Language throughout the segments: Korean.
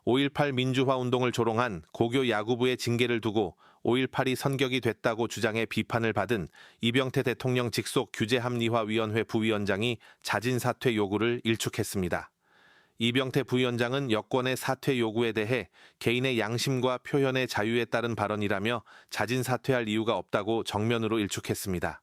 5.18 민주화 운동을 조롱한 고교 야구부의 징계를 두고 5.18이 선격이 됐다고 주장해 비판을 받은 이병태 대통령 직속 규제합리화위원회 부위원장이 자진 사퇴 요구를 일축했습니다. 이병태 부위원장은 여권의 사퇴 요구에 대해 개인의 양심과 표현의 자유에 따른 발언이라며 자진 사퇴할 이유가 없다고 정면으로 일축했습니다.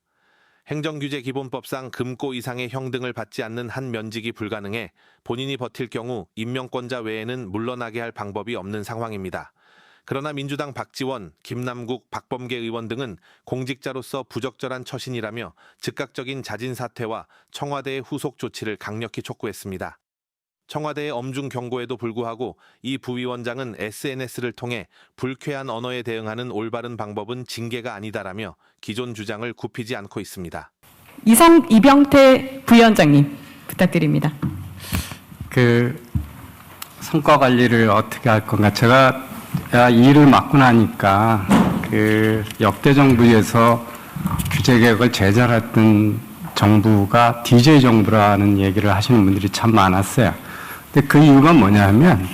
행정규제기본법상 금고 이상의 형 등을 받지 않는 한 면직이 불가능해 본인이 버틸 경우 임명권자 외에는 물러나게 할 방법이 없는 상황입니다. 그러나 민주당 박지원, 김남국, 박범계 의원 등은 공직자로서 부적절한 처신이라며 즉각적인 자진 사퇴와 청와대의 후속 조치를 강력히 촉구했습니다. 청와대의 엄중 경고에도 불구하고 이 부위원장은 SNS를 통해 불쾌한 언어에 대응하는 올바른 방법은 징계가 아니다라며 기존 주장을 굽히지 않고 있습니다. 이상 이병태 부위원장님 부탁드립니다. 성과 관리를 어떻게 할 건가? 제가 이 일을 맡고 나니까 역대 정부에서 규제 개혁을 제잘했던 정부가 DJ 정부라는 얘기를 하시는 분들이 참 많았어요. 근데 그 이유가 뭐냐 하면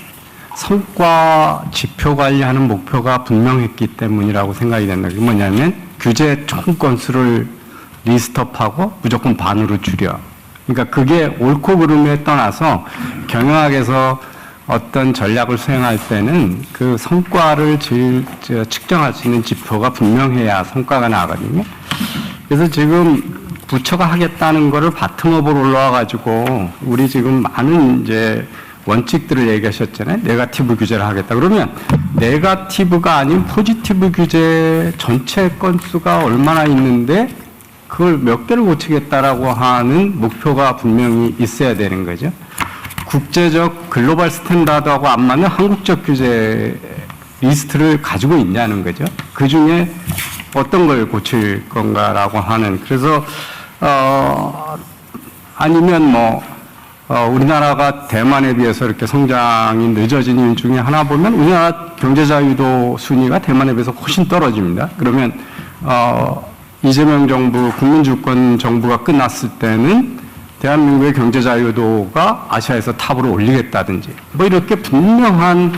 성과 지표 관리하는 목표가 분명했기 때문이라고 생각이 된다. 그게 뭐냐면 규제 총 건수를 리스트업하고 무조건 반으로 줄여. 그러니까 그게 옳고 그름에 떠나서 경영학에서 어떤 전략을 수행할 때는 그 성과를 측정할 수 있는 지표가 분명해야 성과가 나거든요. 그래서 지금 부처가 하겠다는 거를 바텀업으로 올라와가지고 우리 지금 많은 이제 원칙들을 얘기하셨잖아요. 네거티브 규제를 하겠다. 그러면 네거티브가 아닌 포지티브 규제 전체 건수가 얼마나 있는데 그걸 몇 개를 고치겠다라고 하는 목표가 분명히 있어야 되는 거죠. 국제적 글로벌 스탠다드하고 안 맞는 한국적 규제 리스트를 가지고 있냐는 거죠. 그 중에 어떤 걸 고칠 건가라고 하는. 그래서 아니면 우리나라가 대만에 비해서 이렇게 성장이 늦어진 이유 중에 하나 보면 우리나라 경제자유도 순위가 대만에 비해서 훨씬 떨어집니다. 그러면 이재명 정부, 국민주권 정부가 끝났을 때는 대한민국의 경제자유도가 아시아에서 탑으로 올리겠다든지 이렇게 분명한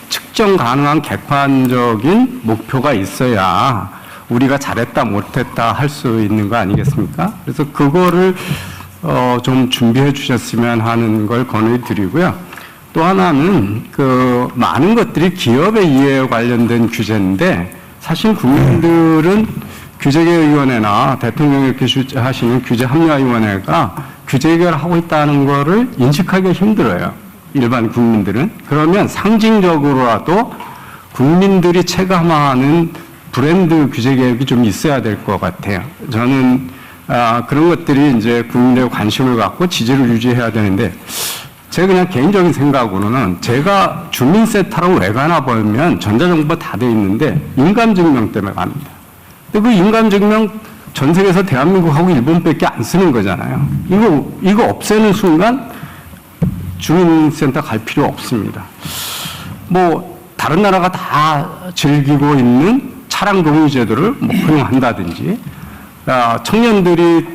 측정 가능한 객관적인 목표가 있어야 우리가 잘했다 못했다 할 수 있는 거 아니겠습니까? 그래서 그거를 좀 준비해 주셨으면 하는 걸 권유드리고요. 또 하나는 많은 것들이 기업의 이해에 관련된 규제인데 사실 국민들은 규제개혁위원회나 대통령이 이렇게 하시는 규제합리화위원회가 규제개혁을 하고 있다는 거를 인식하기가 힘들어요. 일반 국민들은. 그러면 상징적으로라도 국민들이 체감하는 브랜드 규제개혁이 좀 있어야 될 것 같아요. 저는 그런 것들이 이제 국민들의 관심을 갖고 지지를 유지해야 되는데 제가 그냥 개인적인 생각으로는 제가 주민센터라고 왜 가나 보면 전자정보가 다 돼 있는데 인감증명 때문에 갑니다. 근데 그 인감증명 전 세계에서 대한민국하고 일본밖에 안 쓰는 거잖아요. 이거 없애는 순간 주민센터 갈 필요 없습니다. 다른 나라가 다 즐기고 있는 차량 공유 제도를 허용한다든지, 청년들이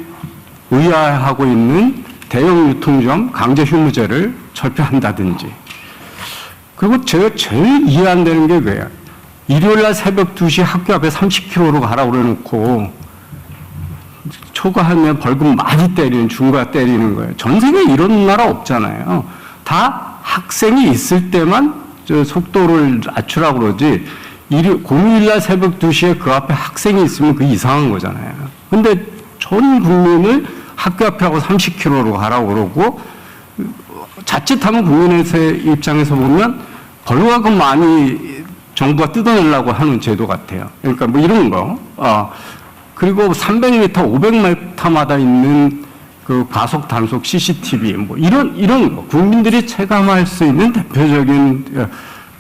의아해하고 있는 대형 유통점 강제 휴무제를 철폐한다든지. 그리고 제가 제일 이해 안 되는 게 그거예요. 일요일날 새벽 2시 학교 앞에 30km로 가라고 그래놓고 초과하면 벌금 많이 때리는, 중과 때리는 거예요. 전 세계에 이런 나라 없잖아요. 다 학생이 있을 때만 속도를 낮추라고 그러지 공휴일날 새벽 2시에 그 앞에 학생이 있으면 그게 이상한 거잖아요. 근데 전 국민을 학교 앞에 하고 30km로 가라고 그러고 자칫하면 국민의 입장에서 보면 벌금 많이 정부가 뜯어내려고 하는 제도 같아요. 그러니까 이런 거. 그리고 300m, 500m마다 있는 그 과속 단속 CCTV 이런 거 국민들이 체감할 수 있는 대표적인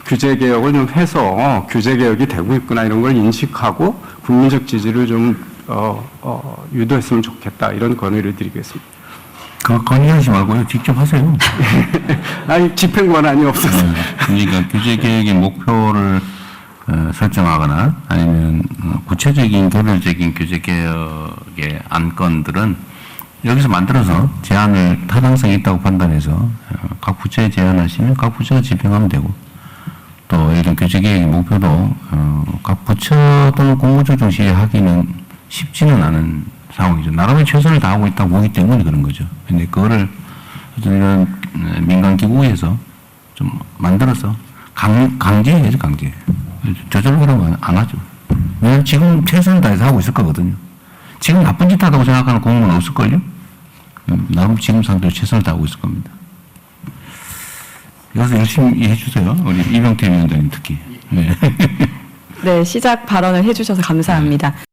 규제 개혁을 좀 해서 규제 개혁이 되고 있구나 이런 걸 인식하고 국민적 지지를 좀 유도했으면 좋겠다 이런 건의를 드리겠습니다. 건의하지 말고요. 직접 하세요. 아니 집행 권한이 없어서. 그러니까 규제 개혁의 목표를 설정하거나 아니면 구체적인 개별적인 규제 개혁의 안건들은 여기서 만들어서 제안을 타당성이 있다고 판단해서 각 부처에 제안하시면 각 부처가 집행하면 되고 또 이런 교체 계획의 목표도 각 부처 또는 공무조 시에 하기는 쉽지는 않은 상황이죠. 나름의 최선을 다하고 있다고 보기 때문에 그런 거죠. 근데 그거를 어떤 이런 민간 기구에서 좀 만들어서 강제해야죠, 강제. 저절로 그러면 안 하죠. 왜냐면 지금 최선을 다해서 하고 있을 거거든요. 지금 나쁜 짓 하다고 생각하는 공무원 없을걸요? 나름 지금 상태로 최선을 다하고 있을 겁니다. 그래서 열심히 해주세요. 우리 이병태 위원장님 특히. 네. 네, 시작 발언을 해주셔서 감사합니다.